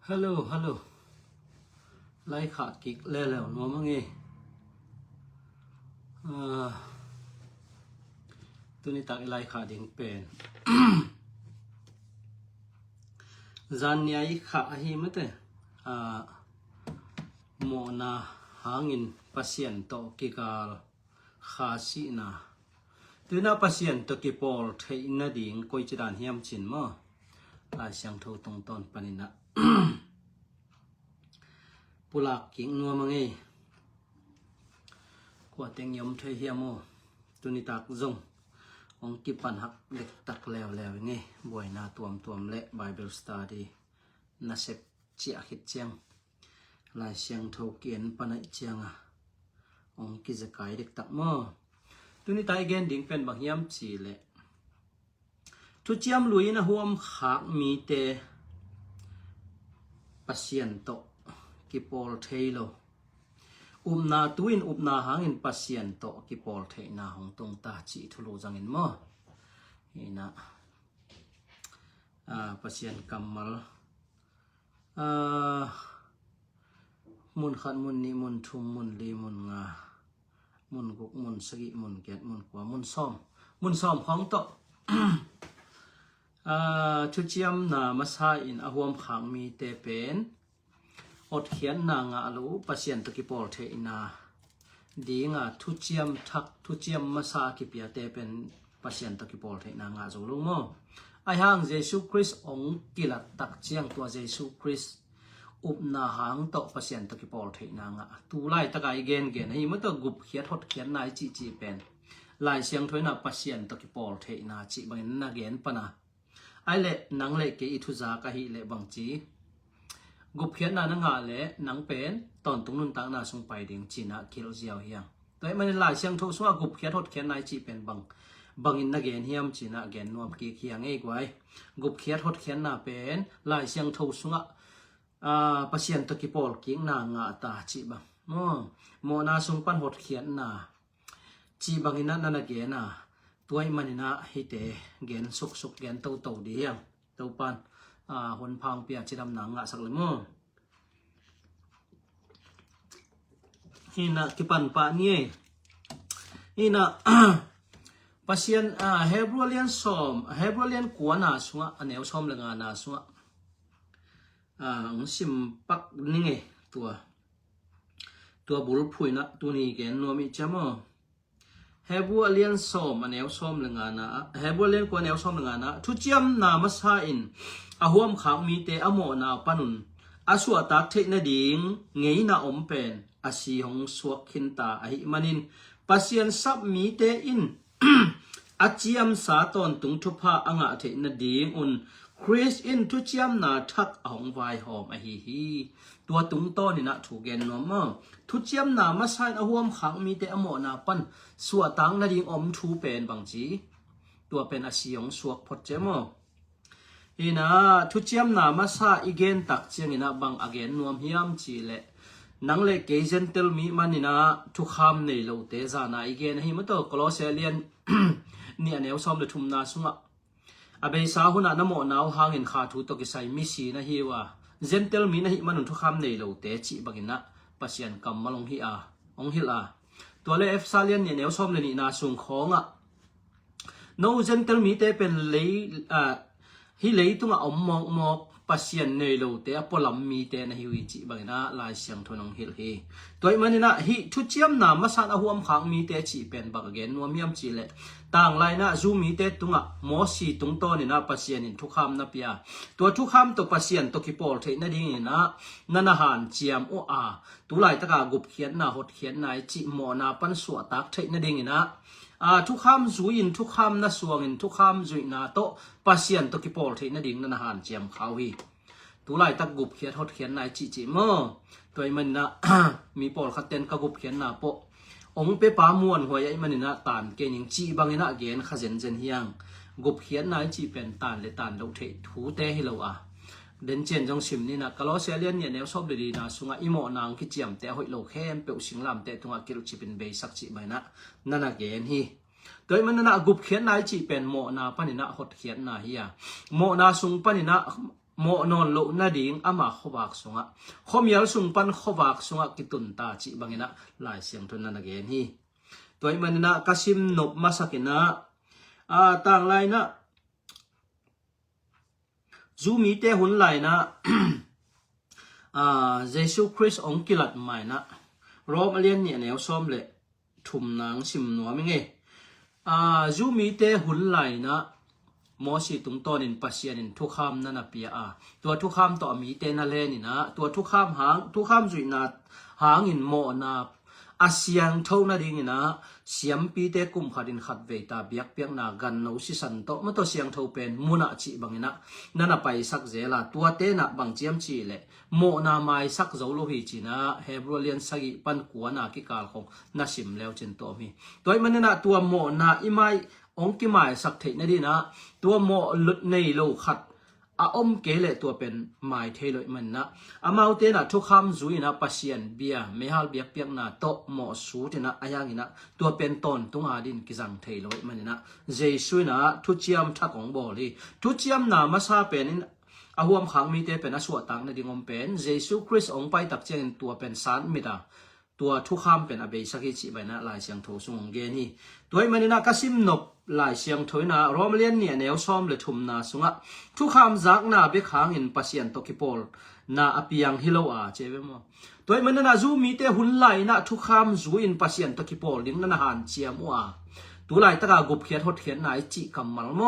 Hello ไล่ขาดกิกแล้วนัวมั้งไงตัวนี้ตักไล่ขาดเองเป็นจานนี้ขาหิมะเตโมนาหางินพัศยันโตกิกาลขาสีนาตัวน่าพัศยันโตกิปอลเทอินาดิ่งคอยจะดานเฮียมจินมั้งลายเสียงโทตรงตอนปนินะปุลักกิ่งนัวมังเอ้กว่าเต็งยมเทเฮียโมตัวนี้ตักจงองกิปันหักเล็กตักแล้วไงบ่อยนาตัวมเละ Bible Study น่าเสพเจียขิดเจียงลายเสียงโทเกียนปนัยเจียงองกิจะกายเด็กตักมั้งตัวนี้ตายเกนดิ่งเป็นบางยามจีเละทุเจียมลุยนะห่วมขามีเตปัศยันโตกิปอลเทโลนาตุอินนาหางินปัศยันโตกิปอลเทนาหงตรงตาจีทุลุจังอินมั้งนี่นะปัศยันกัมมัลมุนขัดมุนนิมุนทุมมุนลีมุนงามุนกุกมุนสกิมุนเกตมุนกว่ามุนซ้อมของโตทุเจียมนามาซาอินอหวมขังมีเตเป็นอดเขียนนางอาลูปัศยันตกิปอลเทอินาดีงาทุเจียมทักทุเจียมมาซากิเปียเตเป็นปัศยันตกิปอลเทนางาจงลุงโมไอห่างเยซูคริสต์องกิลัดตักเจียงตัวเยซูคริสต์อุปนาหางโตปัศยันตกิปอลเทนางาตูไลตะกายเกนให้มันต้องกุบเขียนหดเขียนนายจีเป็นลายเสียงถอยนาปัศยันตกิปอลเทนาจีบังนาเกนปนาไอเละนังเละเกอิทุจากะฮิเละบังจีกุบเขียนนังหาเละนังเป็นตอนตรงนู้นต่างนาสงไปดิ่งจีน่าคิโลเจียวเฮียงแต่มันลายเสียงทุกส่วนกุบเขียนหดเขียนนายจีเป็นบังอินนาเกนเฮียมจีน่าเกนนวมกีเขียงเอกไว้กุบเขียนหดเขียนนาเป็นลายเสียงทุกส่วนปัศยันตกิปอลกิ่งนางาตาจีบังโมนาสงปันหดเขียนนาจีบังอินนั่นนาเกน่าตัวมันนะฮิเตเกนสุกเกนโตดียังโตปันหนพังเปียจิดำหนังสักเลยมั้งนี่นะกิปันปะนี่นะปัศยันเฮบรูเลียนกวนนาสัวอันเอวซ้อมเลยงานนาสัวสิมปักนี่ไงตัวบุรุษพุยนะตัวนี้เกนนัวมิจามะเฮบัวเลียนซ้อมอันเอวซ้อมเลยงานนะเฮบัวเลียนกวนเอวซ้อมเลยงานนะทุเจียมนามาซาอินอหวมขังมีเตอโมนาปนุนอาสวตักเทนดิ่งเงยนาอมเป็นอาศีหงสวกขินตาอหิมันินปัศยันซับมีเตอินอาเจียมสาตอนตุงทุพะอ่างเทนดิ่งอุนคริสอินทุเจียมนาทักหงไวหอมอหิฮีตัวตุงต้นนี่นะถูกเกณฑ์นอมทุเจียมนามาใช้อหวมขังมีเตอโมนาปันสวตังนดิ่งอมทูเป็นบางจีตัวเป็นอาศีหงสวกพดเจมอีน่าทุเจียมนามาซาอีเกนตักเชียงอีน่าบังอเกนนวมเฮียมจีเละนังเละเกจเซนเตลมีมันอีน่าทุกคำในโลเตจานาอีเกนให้มันตัวกลอเซเลียนเนี่ยแนวซ้อมเลยทุ่มนาสุงะอาเบสาหุนะน้ำหมอนาวหางเงินขาทุตกิสัยมิสีนะฮีว่าเซนเตลมีนะฮิมันทุกคำในโลเตจิบักินะปัศยันกำมาลงฮิอาองฮิลาตัวเลเอฟซาเลียนเนี่ยแนวซ้อมเลยนี่นาสุงของอ่ะโนเซนเตลมีเตเป็นเลยฮิเลยตุงอมมอกปัศยันในโลเตอปลัมมีเตนะฮิวิจิบังนะลายเสียงทนงฮิลเฮตัวมันนี่นะฮิทุเจียมนามาสันอหวมขังมีเตจิเป็นบักเกนนวมยามจีเลต่างลายนะซูมีเตตุงะมอสีตุงโตนี่นะปัศยันทุกคำนะเปียตัวทุกคำตัวปัศยันตัวกิปอลเทนะดิ่งนี่นะนันอาหารเจียมโอตุลายตะกากุบเขียนนาหดเขียนนายจิหมอนาปันสวตักเทนะดิ่งนี่นะทุกคำจุยินทุกคำนะสวงินทุกคำจุยนาโตปัศยันตกิปอลเทนะดิ่งนันอาหารเจียมเขาฮีตุลายตะกุบเขียนหดเขียนนายจิมอตัวมันนะมีปอลขัดเต็นกะกุบเขียนนาโปองเปปามวนหัวใหญ่มันนะตานเกนิงจีบางนะเกนขจันเจนเฮียงกุบเขียนนายจีเป็นตานเลตานเราเทถูเตให้เราเดินเจนจงสิมนี่นะกะล้อเสียเลียนเนี่ยแนวชอบดีๆนะสุงะอิโมนางกิเจียมแต่หอยโลแค่เปียวสิงลำแต่ตรงกิรุจิเป็นเบสักจิใบนะนั่นนะเกนฮีโดยมันนะกุบเขียนนายจีเป็นโมนาปนินะหดเขียนนาเฮียโมนาสุงปนินะ โมนอนโลนาดิงอามาขวักสงะขมียลสุงปันขวักสงะกิตุนตาจิบังนะลายเสียงทุนนันเกนฮีตัวมันนะกสิมนบมาสักนะต่างลายนะจูมีเตหุนลายนะเยซูคริสต์องค์กิลัดใหม่นะรอมาเลียนเนี่ยแนวซ้อมเลยทุ่มนางสิมหนัวมิงจูมีเตหุนลายนะมอสิตุงตอนินปัสยานินทุกคำนั่นนะเปียตัวทุกคำต่อมีเตนเลนินะตัวทุกคำหางทุกคำจุยนาหางอินโมนาอาเซียนเท่านั้นเองนะเสียมปีเตกุมขัดินขัดเวตาเบียกเปียกนากันนูสิสันโตมันตัวเสียงเท่าเป็นมุนาจิบังนะนั่นไปสักเจละตัวเตนะบังเจียมจีเลยโมนาไม่สักเจ้าโลหิจีนะเฮบรเลียนสกิปันกัวนากิกาลของนาสิมแล้วจินโตมีตัวมันนะตัวโมนาอิไมองกิไมสักเทนดีนะตัวโมลุดในโลขัดอมเกลตัวเป็นไม้เทลมันนะมาเอาเตนะทุกคำจุยนะปัสยันเบียไม่ฮัลเบียกเปียกนะโตหมอสูตินะอายังนะตัวเป็นตนตุงอาดินกิจังเทลมันนะเจสุยนะทุจิยมทักของบอลีทุจิยมนะมาซาเป็นอาหัวขังมีเตเป็นอสวตังในดิ่งอมเป็นเยซูคริสต์องไปตักเจนตัวเป็นสารมิดาตัวทุกคำเป็นอเบสักจิไปนะลายเสียงโถสุงเกนี่ตัวมันนะกสิมนบลายเสียงถอยนะรอมเลียนเนี่ยแนวซ้อมเลยทุมนาสุงะทุกคำจากนาเบคางอินปัสยันตกิปอลนาอภิยังฮิโลอาเจเวมตัวมันนะจูมีเตหุนไหลนะทุกคำจูอินปัสยันตกิปอลดิ้งนั่นหันเจียมัวตัวไหลตะกากุบเขียดหดเขียนนายจิกำมัลโม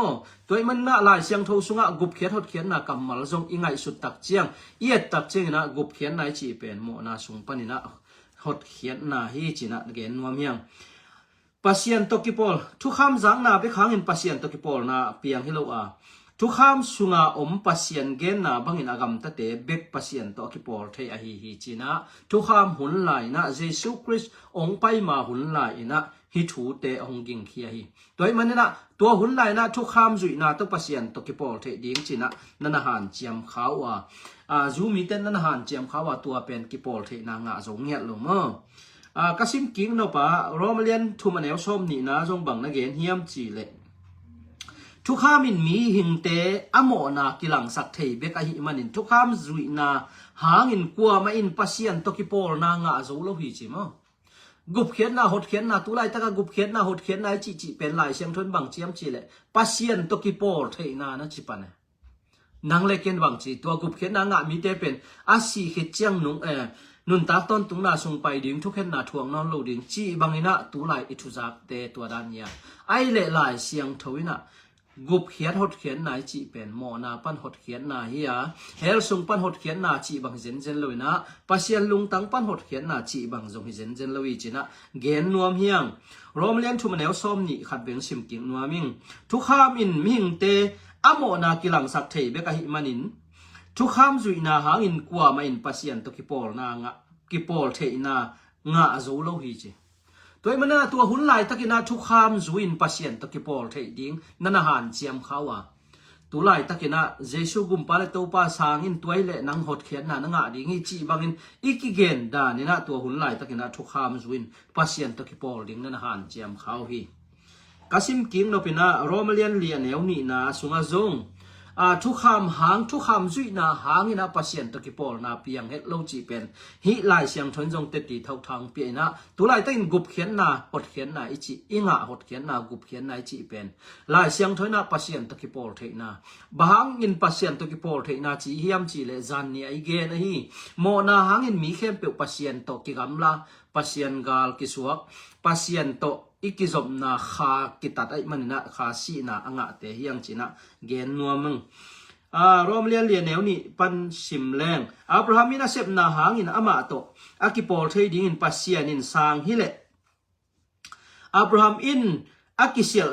ตัวมันนะลายเสียงโถสุงะกุบเขียดหดเขียนนากำมัลจงอิงไงสุดตักเจียงเอียดตักเจียงนะกุบเขียนนายจิเป็นโมนาสุงปนินะหดเขียนนาฮีจินะเกนวมยังปัสยันตกิปอลทุกคำจากนาไปค้างอินปัสยันตกิปอลนาเปียงฮิโลอาทุกคำสุงาปัสยันเกนนาบังอินอากรรมตะเตเบกปัสยันตกิปอลเทอฮีจินะทุกคำหุนไหลนะเยซูคริสต์องไปมาหุนไหลนะฮิทูเตองกิงเคียฮีตัวมันนะตัวหุนไหลนะทุกคำจุยนาต้องปัสยันตกิปอลเทดิ้งจินะนันหันเจียมขาวจูมีเต้นนันหันเจียมขาวตัวเป็นกิปอลเทนางะจงเงียลงมั้งกสิมกิงโนปะรอมเลียนทุมันเอลส้มนี่นะจงบังนักเกนเฮียมจีเล่ทุกข้ามินมีหิงเตอโมนากิลังสักเทเบกะหิมันินทุกข้ามจุยนาหางอินกัวมาอินปัสยันตกิปอลนางะโจโลหิจิมั้งกุบเขียนนาหดเขียนนาตุไลตะกะกุบเขียนนาหดเขียนนายจิเป็นลายเสียงทนบังเจียมจีเล่ปัสยันตกิปอลเทนานะจิปันนางเล็กเกนบังจีตัวกุบเขียนนางะมีเตเป็นอาศีเขเจียงนุงนุนตาต้นตุงนาส่งไปดิ่งทุกเห็นนาทวงนอนโลดิ่งจีบังอินะตุไลอิทุจักเตตัวดานยาไอเล่ลายเสียงทวินะกุบเขียนหดเขียนนายจีเป็นโมนาปันหดเขียนนาเฮียเฮลส่งปันหดเขียนนาจีบังเจนเจนเลยนะปัสยันลุงตังปันหดเขียนนาจีบังจงเจนเจนเลยจีนะเกนนวมเฮียงรอมเลี้ยงทุมันแนวซ้อมนี่ขัดเบงสิมกิงนวมิงทุกข้ามอินมิงเตอโมนากิลังสักเทเบกะหิมันินทุกข้ามจุยนาหางอินกัวมาอินปัสยันตกิปอลนางะกิปอลเทนางะโจโลหิจิตัวมันนะตัวหุนไหลตะกินาทุกคำจุยอินปัสยันตกิปอลเทดิ้งนันหันเจียมเขาตัวไหลตะกินะเยซูกุมปาเลตัวป้าสางอินตัวเละนังหดเขียนนางะดิ้งจีบังอินอีกิเกนดานี่นะตัวหุนไหลตะกินะทุกคำจุยอินปัสยันตกิปอลดิ้งนันหันเจียมเขาฮีกสิมกิงโนปินะโรมาเลียนเลียนเอวนี่นะสุงาจงทุกคำหางทุกคำจุยนาหางอินะปัสยันตกิปอลนาเปียงเฮโลจีเป็นฮิลายเสียงทนจงเตติเท่าทางเปียนะตัวลายตั้งกุบเขียนนาหดเขียนนาอิจิอิงะหดเขียนนากุบเขียนนาอิจิเป็นลายเสียงทนนาปัสยันตกิปอลเทนาบางอินปัสยันตกิปอลเทนาจีเฮียมจีเลจันนี่ไอเกนฮีโมนาหางอินมีเข้มเปียวปัสยันตกิกำลาปัสยันกาลกิสวกปัสยันโตอีกิจบนาขากิตัดไอมันนะขาสีนาอ่างเตเฮียงจีนะเกนนัวมึงรอมเลียนเลียนแนวนี่ปันสิมแรงอับราฮัมมินาเซบนาหางอินอามาโตอากิปอลเทดิ้งอินปัสยันอินสางฮิเลอับราฮัมอินอากิเซียล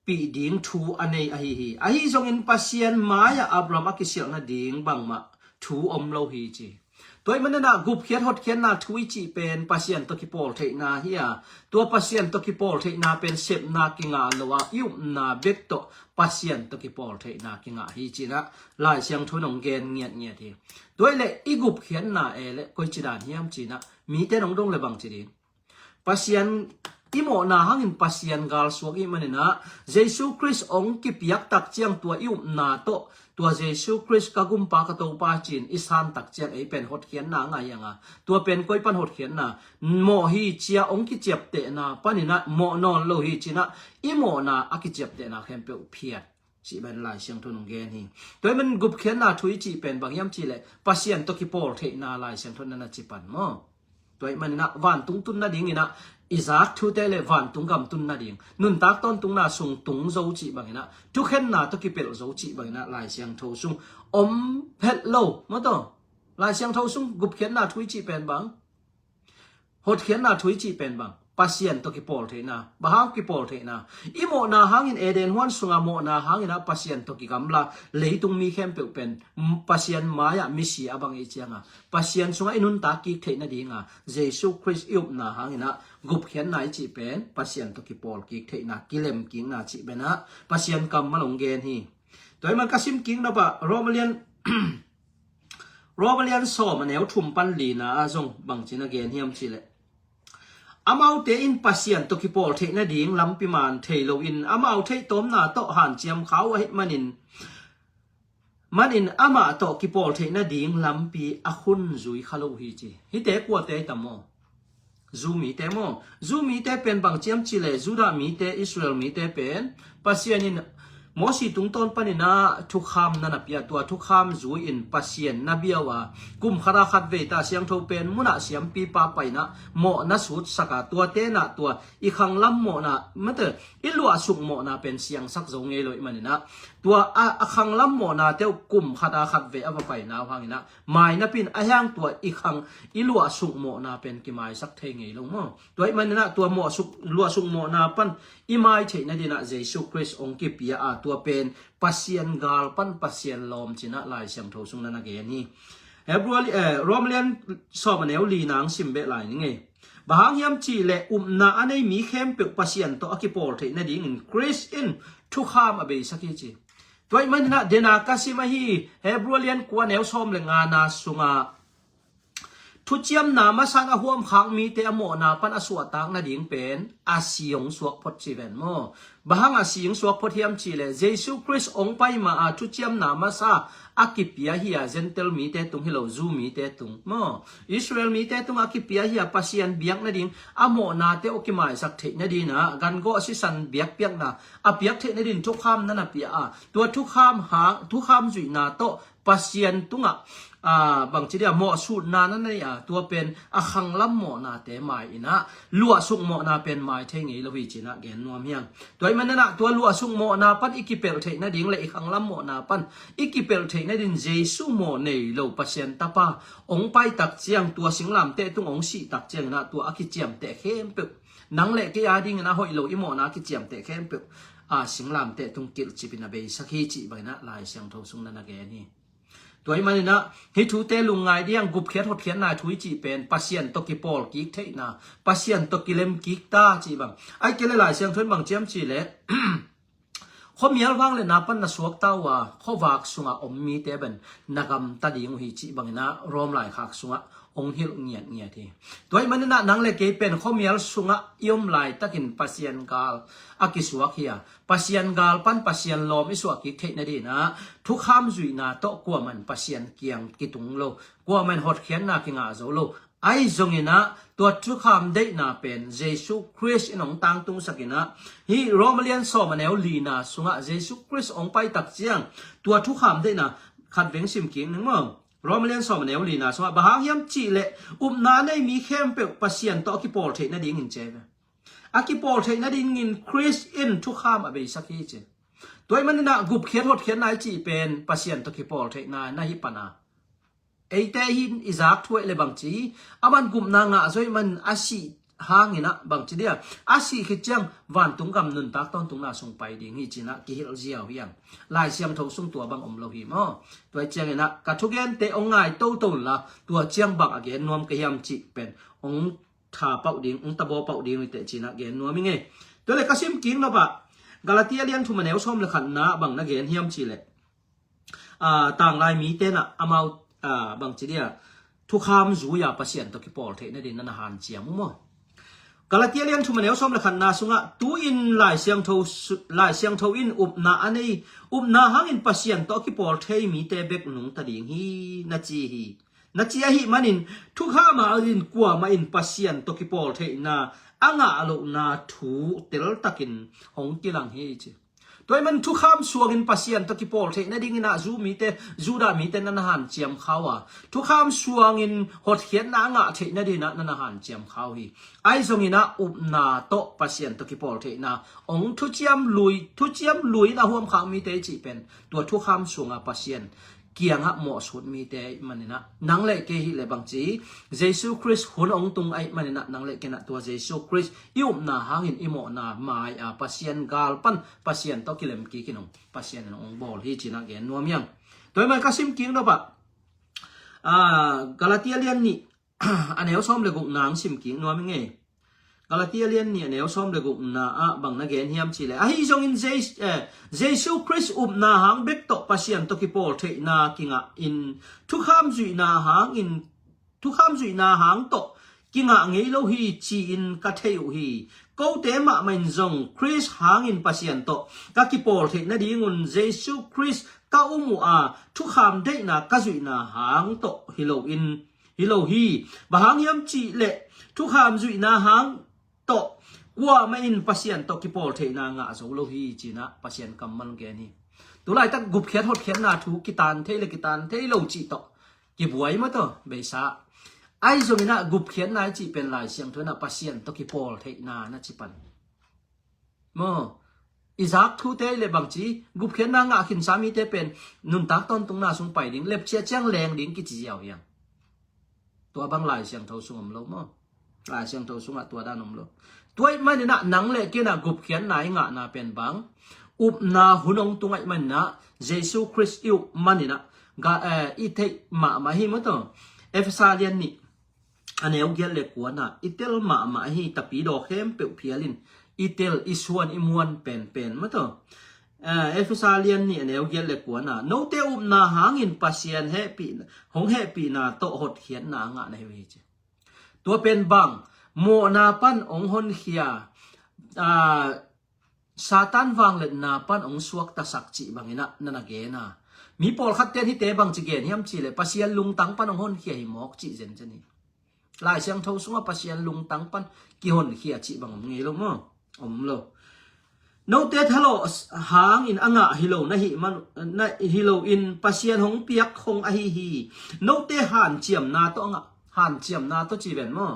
ปีดิ้งทูอันในอหิจงอินปัสยันมายาอับราฮัมอากิเซียลนาดิ้งบังมาทูอมโลหิจีตัวมันนะกุบเขียนหดเขียนนาทวิจิเป็นปัสยันตกิปอลเทนาเฮียตัวปัสยันตกิปอลเทนาเป็นเซบนากิงาลวะยุบนาเบกโตปัสยันตกิปอลเทนากิงาฮิจินะลายเสียงทุนองเกนเงียดทีตัวเล่อีกุบเขียนนาเอเล่ก็จิดานเฮียมจีนะมีแต่น้องดงเลยบางจีดีปัสยัน อิโมนาหังอินปัสยันกาลสวกอิมันนะเยซูคริสต์องค์กิปยักตักเจียงตัวอิวนาโตตัวเยซูคริสต์กะกุมปากะโตปาจินอิสานตักเจียงไอเป็นหดเขียนนาไงยังอ่ะตัวเป็นก้อยปันหดเขียนนะโมฮีเจียองกิเจ็บเตนะปันนี่นะโมนอนโลฮีจินะอิโมนาอากิเจ็บเตนะเข้มเปียวเพียดจีเป็นลายเสียงทุนงเกนี่โดยมันกุบเขียนนาทุยจีเป็นบางยามจีเลยปัสยันตกิโปลเทนาลายเสียงทุนนั้นจีปันมั้งโดยมันนะวันตุงตุนนาดิ่งนี่นะอิสากทุเตเลวันตุงกำตุนนาดิ่งนุนตักต้นตุงนาส่งตุงโจจีบางนะทุกเห็นนาตกิเปลโจจีบางนะลายเสียงทุงอมเพลโลมาต่อลายเสียงทุงกุบเขียนนาทุยจีเป็นบางหดเขียนนาทุยจีเป็นบางปัสยันตกิโปลเทนะบางกิโปลเทนะอิโมนาหังอินเอเดนวันสุงาโมนาหังอินะปัสยันตกิกำลาเลยตุงมีเข้มเปียวเป็นปัสยันมายามิสีอบางอีเจียงอ่ะปัสยันสุงาอินุนตากิเทนะดีงอ่ะเยซูคริสต์ยุบนาหังอินะกุบเขียนนายจีเป็นปัสยันตกิโปลกิเทนะกิเลมกิงนาจีเป็นนะปัสยันกำมาลงเกนฮีโดยมันกสิมกิงนะปะโรมาเลียน โรมาเลียนสอบมันแนวทุ่มปันลีนะอาจงบางจีนะเกนเฮียมจีเลยอามาเตอินปัสยันตกิโปลเทนะดิ่งลำปิมานเทโลอินอามาเทต้มนาโตหันเจียมเขาไว้มันอินอามาโตกิโปลเทนะดิ่งลำปีอาคุนจุยขลุฮีจีฮิเตกัวเตตัมโมจูมีเตโมจูมีเตเป็นบางเจียมจีเลจูดามีเตอิสราเอลมีเตเป็นปัสยันินมอสีตุงต้นปนินาทุกคำนันปีตัวทุกคำจูอินปัสยันนบีว่ากุมขราขัดเวตาเสียงทูเป็นมุนาเสียงปีปาไปนะโมนัสุดสักตัวเตนะตัวอีขังลำโมนะมันเตออิลัวสุกโมนะเป็นเสียงสักจงเอโลอิมันนะตัวอาขังลำโมนะเตวกุมขราขัดเวอไปนะฟังนะไม่นะเป็นอายังตัวอีขังอิลัวสุกโมนะเป็นกิมายสักเทงเอลงมั้งตัวมันนะตัวโมสุกลัวสุกโมนะปันอิมายเทนะดีนะเยซูคริสต์องค์กิปียาตัวเป็นปัสยันกาลปันปัสยันลมจินะลายเสียงโทสุงนันนักเกนี่เฮบรัวรอมเลียนสอบมันเอวลีนางสิมเบลายนี่ไงบางยามจีเลนาอันนี้มีเข้มเปปัสยันตัวอกิโปลเทนดิ่งคริสอินทุกข้ามอเบสักทีจีตัวมันนะเดนาคัสิมาฮีเฮบรัวเลียนกวนเอวสอมเลงานาสุงาทุจยมนามาสังอาหวมขังมีเตอโมนาปันอสวตังนาดิ่งเป็นอาศิยงสวกพดจีเวนโมบางอาศิยงสวกพดเทียมจีเลเยซูคริสต์องไปมาทุจยมนามาซาอากิปิยาฮีอาเจนเตลมีเตตุงฮิโลจูมีเตตุงโมอิสราเอลมีเตตุงอากิปิยาฮีอาปัสยันเบียกนาดิ่งอโมนาเตโอกิมายสักเทนาดีนะกันโกสิสันเบียกเปียกนาอาเบียกเทนาดิ่งทุกคำนั่นเปียตัวทุกคำหาทุกคำจุยนาโตปัสยันตุงบางทีเดียหมอสูตรนานั่นนี่ตัวเป็นอาคังลำหมอนาเตไม้นะลัวสุกหมอนาเป็นไม้เทงีลวิจินะเกนนัวเมียงตัวมันนั่นตัวลัวสุกหมอนาปันอิกิเปลเทนดิ่งเลยอีคังลำหมอนาปันอิกิเปลเทนดิ่งเจสุหมอเนยโลปัสยันตาปาองไปตักเจียงตัวสิงลำเตตุงองสีตักเจียงนะตัวอากิเจียมเตเข้มเปิบนังเล็กกี่อาดิ่งนะหอยโลอิหมอนากิเจียมเตเข้มเปิบสิงลำเตตุงกิลจิบินาเบสักฮีจิไปนะลายเสียงทงสุงนันนะเกนี่ตัวมันนะฮิทูเตลุงไงเดียงกุบเขียนหดเขียนนายทุยจีเป็นปัสยันตกิโปลกิกเทนะปัสยันตกิเลมกิกตาจีบังไอเกลหลายเสียงทุนบางเจียมจีเละข้อมีอะไรบ้างเลยนะปันนัสวกเต้าว่าข้อวากสุงะอมมีเตเป็นนักตัดยิงหิจีบังนะรวมหลายขากสุงะองฮิลเงียเงียทีตัวมันนะนังเล็กเป็นข้อมีอะไรสุงะยมหลายตะกินปัสยันกาลอากิสวกเฮียปัสยันกาลปันปัสยันลมอิสวกิกเทนะดีนะทุกคำจุยนาโตกว่ามันปัสยันเกียงกิตุงโลกว่ามันหดเขียนนากิงอาโซโลไอจงอินะตัวทุกคำได้นาเป็นเยซูคริสต์องตังตุงสักินะฮีโรมาเลียนสอมันเอวลีนาสุงะเยซูคริสต์องไปตักเจียงตัวทุกคำได้นาขัดเวงสิมกิงนึงมั้งรอมาเลียนสอมันเอวลีนาสุงะบางยามจีเลนาได้มีเข้มเปลปัสยันต่อกิโปลเทนะดิ่งอินเจเวอากิโปลเทนะดิ่งอินคริสอินทุกคำอเบสักฮีเจตัวมันนะกุบเขียนหดเขียนนายจีเป็นปัสยันต่อกิโปลเทนาฮิปนาไอแต่หินอิจากถ้วยเลยบางทีอามันกุมนางะส่วนมันอาศิหางนะบางทีเดียอาศิคิดจังวันตุงกำนุนตักต้นตุงนาส่งไปดิ่งหิจินะกิฮิลเจียวยังลายเสียมทงส่งตัวบางอมโลหิมอตัวเจียงนะกัทุกเกนเตองไงโตโตละตัวเจียงบักเกนนวมกยำจิเป็นองถาเป่าดิ่งองตะโบเป่าดิ่งเตจินะเกนนวมมิงเงตัวเลยกสิมกิงนะปะกาลาเทียเลียนทุมันเอวส้มเลยขันนะบางนักเกนเฮียมจิเลยต่างลายมีเตนะอามาบางทีเดียทุกคำรู้ยาปัสยันตกิโปลเทนดินนันหันเจียมุม กาลาเตียเลียนทุมันเอวซอมละคันนาสุงะตูอินหลายเสียงโทอินอุบนาอันนี้อุบนาหังอินปัสยันตอกิปอลเทมีเตเบกนุงตะดิงฮีนาจีฮีนาจีฮีมันินทุกข้ามาอินกว่ามาอินปัสยันตอกิปอลเทนาอ่างอาโลนาทูเตลตักินหงกิลังฮีเจตัวมันทุกข้ามสวกินปัสยันตอกิปอลเทนาดิ่งนาจูมีเตจูดามีเตนันหันเจียมเขาอ่ะทุกข้ามสวกินหดเขียนนางะเทนาดินะนันหันเจียมเขาฮีไอซงอินะอุบนาโตปัสยันตอกิปอลเทนาองทุเจียมลุยนะห่วมขังมีเตจิเป็นตัวทุกข้ามสวงปัสยันเกียงฮะหมอสุดมีแต่มันนะนังเล็กเกหิเลบังจีเยซูคริสต์หุ่นองตุงไอมันนะนังเล็กเกนะตัวเยซูคริสต์ยุบนาหาหินอิโมนามาอาปัสยันกาลปันปัสยันตอกิเลมกีกินองปัสยันองบอลที่จีนักเกนนัวเมียงตัวมันก็ซิมกิงนะปะกาลาเตียเลียนนี่อันเอวซ้อมเลยกุนางซิมกิงนัวมิงไงกาลาเตียเลียนนี่อันเอวซ้อมเลยกุนาบังนักเกนเฮียมชีเลยไอ้จงอินเยซูคริสต์อุบนาหางเบกโตปัสยันตอกิปอลเทนากิงะอินทุกข้ามจุยนาหางอินทุกข้ามจุยนาหางโตกิงะเงยโลฮีจีอินกะเทยุฮีกูเตมะมันจงคริสหางอินปัสยันโตกะกิปอลเทนาดีงุนเยซูคริสต์กะอุมูอาทุกข้ามเดนากะจุยนาหางโตฮิโลฮีบะหางยามจีเลทุกข้ามจุยนาหางโตว่าไม่อินปัสยันโตกิปอลเทนางะโซโลฮีจีนะปัสยันกัมมันแกนี่ตัวไรตั้งกุบเขียนหดเขียนนาทูกิตานเทเลกิตานเทโลจีโตกิบไว้มาโตเบซ่าไอโซมินะกุบเขียนนายจีเป็นลายเสียงเทนะปัสยันโตกิปอลเทนานะจิปันโมอิซักทูเตเลบังจีกุบเขียนนางะขินสามีเตเป็นนุนตักต้นตรงนาสงไปดิ่งเล็บเชียจ้างแรงดิ่งกิจิยาวยังตัวบางลายเสียงเท่าสงมโลโมลายเสียงเท่าสงะตัวด้านนมโลตัวมันนี่นะหนังเล็กนะกุบเขียนนายงะนาเป็นบางอุบนาหุนองตุงไอมันนะเยซูคริสต์อิวมันนี่นะกะอีเทมาหิมะตอเอฟซาเลียนนี่อันเอวเกลเล็กกว่านะอีเตลมาหิตะปีดอกเข้มเปียวเพียลินอีเตลอีสวนอีมวนเป็นมะตอเอฟซาเลียนนี่อันเอวเกลเล็กกว่านะโนเตอุบนาหางินปัสยันเฮปีหงเฮปีนาโตหดเขียนนางะในเวจตัวเป็นบังโมนาปันองหนเขียซาตานวางเล็ดนาปันองสวกตะสักจิบังอินะนันเกนะมีปอลขัดเตียนที่เตบังจิเกนเฮียมจิเลยปัสยันลุงตังปันองหนเขียหิมอกจิเจนนี่ลายเสียงเท่าสงปัสยันลุงตังปันกิหนเขียจิบังงี้ลงมั้งโลโนเตทฮัลโหลหางอินอ่างะฮิโลนะฮิมันนะฮิโลอินปัสยันหงเปียกหงอะฮีโนเตหันเจียมนาโตอ่ะหันเจียมนาโตจีเวนมั้ง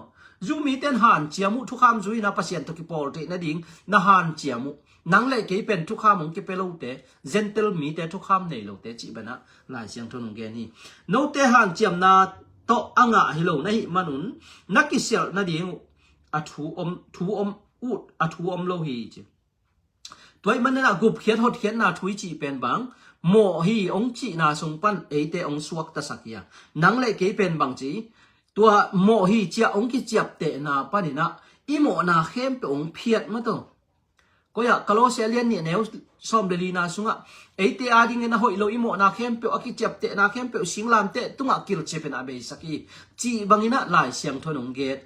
จูมีเต้นหันเจียมุทุกคำจุยนะปัสยันตกิปอลเตนะดิ่งนะหันเจียมุนังเล็กเกเป็นทุกคำมงเกเปโลเตเจนเตลมีเตทุกคำในโลเตจีบันะลายเสียงทนงเกนี่โนเตหันเจียมนาโตอ่างะฮิโลนะฮิมันอุนนักกิเซลนะดิ่งอัทูอมอุดอัทูอมโลฮีจีตัวมันนะกุบเขียนหดเขียนนาทุยจีเป็นบางโมฮีองจีนาสงปันเอเตองสวกตะสักยานังเล็กเกเป็นบางจีตัวโมฮีเจียองกิเจียบเตนาปะนี่นะอีโมนาเข้มเปองเพียดมาตัวก็อยากกะโลเซเลียนเนี่ยแนวซ้อมเดลีนาสุงะเอเตอาดิงนะหอยโลอีโมนาเข้มเปอกิเจียบเตนาเข้มเปอสิงลามเตตุงะกิลเชเป็นอาเบสักีจีบังอินะหลายเสียงทนงเกต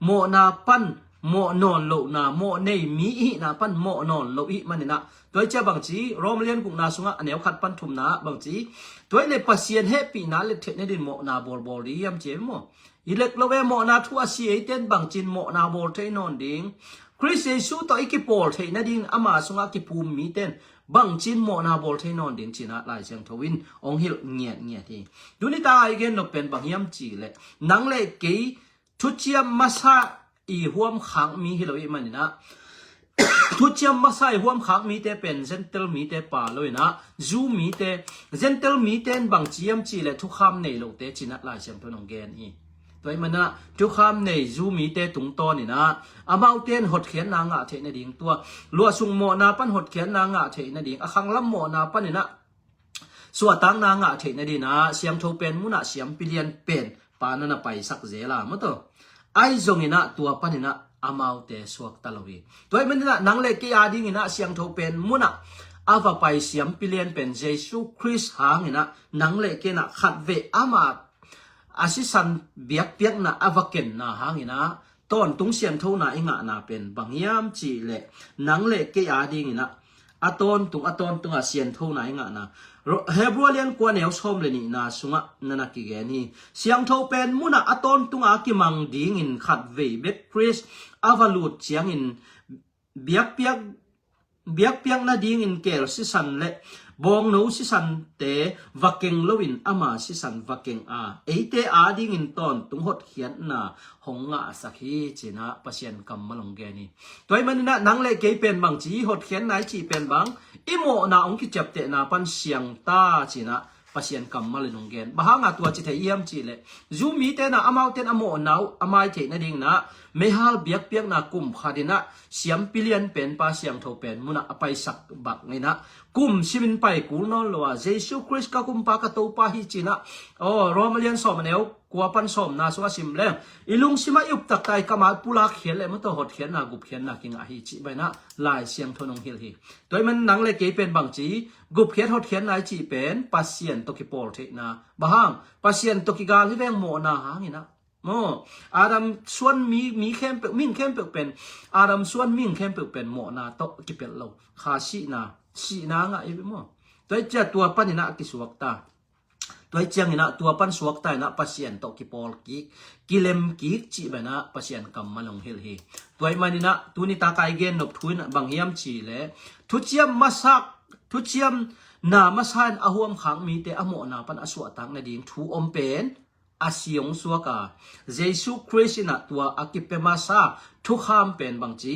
โมนาปันโมนอนโลนาโมเนมีอีนาปันโมนอนโลอีมันนี่นะตัวเจ้าบางจีโรมเลียนกุนาสุงะแนวขัดปันทุมนาบางจีตัวเลปัสเซียนเฮปีนาเลเทเนดินโมนาบอลดียามเจมโมอีเล็กโลเวโมนาทัวซีเอเตนบางจินโมนาบอลเทนอนดิงคริสเยซูต่ออีกิปอลเทนดิงอามาสุงะกิปูมีเตนบางจินโมนาบอลเทนอนดิงจินะลายเสียงทวินองฮิลเงียทีดูนี่ตาอีเกนนเป็นบางยามจีเลนังเลเกยทุเจียมมาซาอีห่วมขังมีฮิโลอีมันนี่นะทุเจียมมาซาอีห่วมขังมีเตเป็นเซนเตลมีเตป่าเลยนะจูมีเตเซนเตลมีเตนบางเจียมจีเลทุกคำในโลเตจินะลายเสียงทนองเกนอีตัวมันนะทุกคำในจูมีเตตุงตอนนี่นะอามาเตนหดเขียนนางะเทนดิ่งตัวลัวสุงโมนาปันหดเขียนนางะเทนดิ่งขังลำโมนาปันนี่นะส่วนตังนางะเทนดิ่งนะเสียงโทเป็นมุนะเสียงปิเลียนเป็นปานันไปสักเจลามะตัวไอจงอินะตัวปันนี่นะอามาเตสวกตะลวีตัวมันนะนังเล็กกีอาดิ่งนะเสียงโทเป็นมุนะอาว่าไปเสียงปิเลียนเป็นเยซูคริสต์หางนี่นะนังเล็กกีนะขัดเวอามาอาศิสันเบียกเปียกนะอาวเกนนะหางอินะ ตอนตุงเสียนเท่านาอิงะนาเป็นบางยามจีเละนังเละเกียดิงนะอตอนตุงเสียนเท่านาอิงะนาเฮบรัวเลียนกว่าแนวชมเลยนี่นาสุงะนันกิเกนี่เสียงเท่าเป็นมุนะอตอนตุงอากิมังดิงินขัดเวเบกคริสอาวาลูดเสียงอินเบียกเปียกนาดิงินเกลสิสันเละบองนูสิสันเตวักเกงลวินอามาสิสันวักเกงอาเอเตอาดิงินตอนตุงหดเขียนนาหงงะสักฮีจีนะปะเซียนกำมาลงแกนี่ตัวมันนะนังเละเกเป็นบางจีหดเขียนไหนจีเป็นบางอิโมนาองคิจับเตนาปันเสียงตาจีนะปะเซียนกำมาเลยลงแกนบางงะตัวจิตเยี่ยมจีเลยซูมีเตนะอามาวเตนอโมนาวอามายเทนะดิงนะเมฮัลเบียกเปียกนากุมขาดินะเสียมปิเลียนเป็นปาเสียงเท่าเป็นมุนะไปสักบักไงนะกุมชิมินไปกูนอนลัวเยซูคริสต์ก็กุมปากระตูปาฮิจินะโอ้โรมาเลียนสอมเนวกัวปันสอมนาสวาสิมเลงอิลุงสิมายุบตักไตกมาปุลาเขียนเลยมันตัวหดเขียนนากุบเขียนนากิงอาฮิจิไปนะลายเสียงทนงเฮลฮีโดยมันนังเลยเกเป็นบางจีกุบเขียนหดเขียนนายจีเป็นปาเซียนตกิปอลเทนะบางปาเซียนตกิกาลิเวงโมนาหางินะโมอาดัมส่วนมีเข้มเปมิ่งเข้มเปเป็นอาดัมส่วนมิ่งเข้มเปเป็นโมนาตกิเป็นเราคาชีนาชีนางะอีโมตัวเจ้าตัวปันนะกิสวกตาตัวเจียงนะตัวปันสวกตานะปาเซียนตกิปอลกิเลมกิจิบนะปาเซียนกำมาลงเฮลเฮตัวมันนะตัวนี้ตากายเกนนกทุนบางยามชีเลทุเจียมมาสักทุเจียมนามาสานอาหวมขังมีแต่อโมนาปันอสวตังในดิงทูอมเป็นอาเซียงสัวกาเยซูคริสต์นะตัวอากิเปมาซาทุกขามเป็นบางจี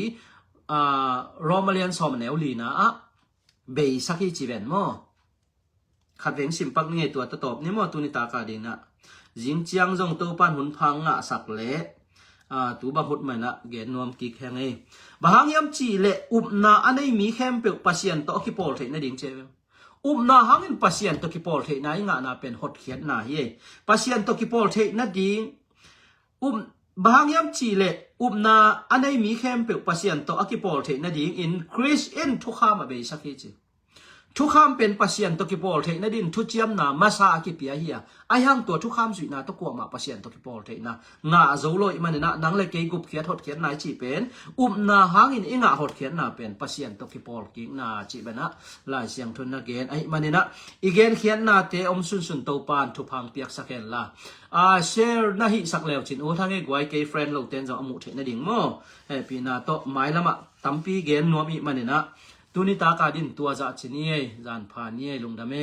โรมาเลียนสอมเนวลีนะเบยสักที่จีเวนโมขัดเวงสิมปักนี่ตัวตบนี่โมตุนิตากาดินะจิงเจียงจงตัวปันหุนพังะสักเละตัวบางหุดมันนะเกนนวมกิกแหงเอบางยามจีเละอุบนาอันนี้มีแคมเปกปาเซียนโตกิปอลเทนดิงเจวนาหังอินปาเซียนตกิปอลเทนายงานาเป็นหดเขียนนาเยปาเซียนตกิปอลเทนดิงบางยามจีเลนาอันนี้มีแคมเปกปาเซียนตกิปอลเทนดิงอินคริสอินทุกข้ามเบสักทีจีทุกข้ามเป็นปาเซียนตกิปอลเทนดินทุเจียมนามาซากิปียเฮียไอหังตัวทุกข้ามสุนาตกวมาปาเซียนตกิปอลเทนางาโซโลอิมันนะนังเลกกุบเขียนหดเขียนนายจีเป็นนาหังอินอิงาหดเขียนนาเป็นปาเซียนตกิปอลกิงนาจีเป็นนะลายเสียงทุนนะเกนไอมันนะอีเกนเขียนนาเตอมสุนโตปานทุพังเปียกสักเกนละเชร์นะฮิสักแล้วจินโอทั้งเอกไว้เกย์เฟรนด์เราเต้นจะอมุเทนดิ่งโมปีนาโตไม้ละมะตั้มปีเกนนวมอีมันนะตุนิตากาดินตัวจะชินีจานพานีลงดำเม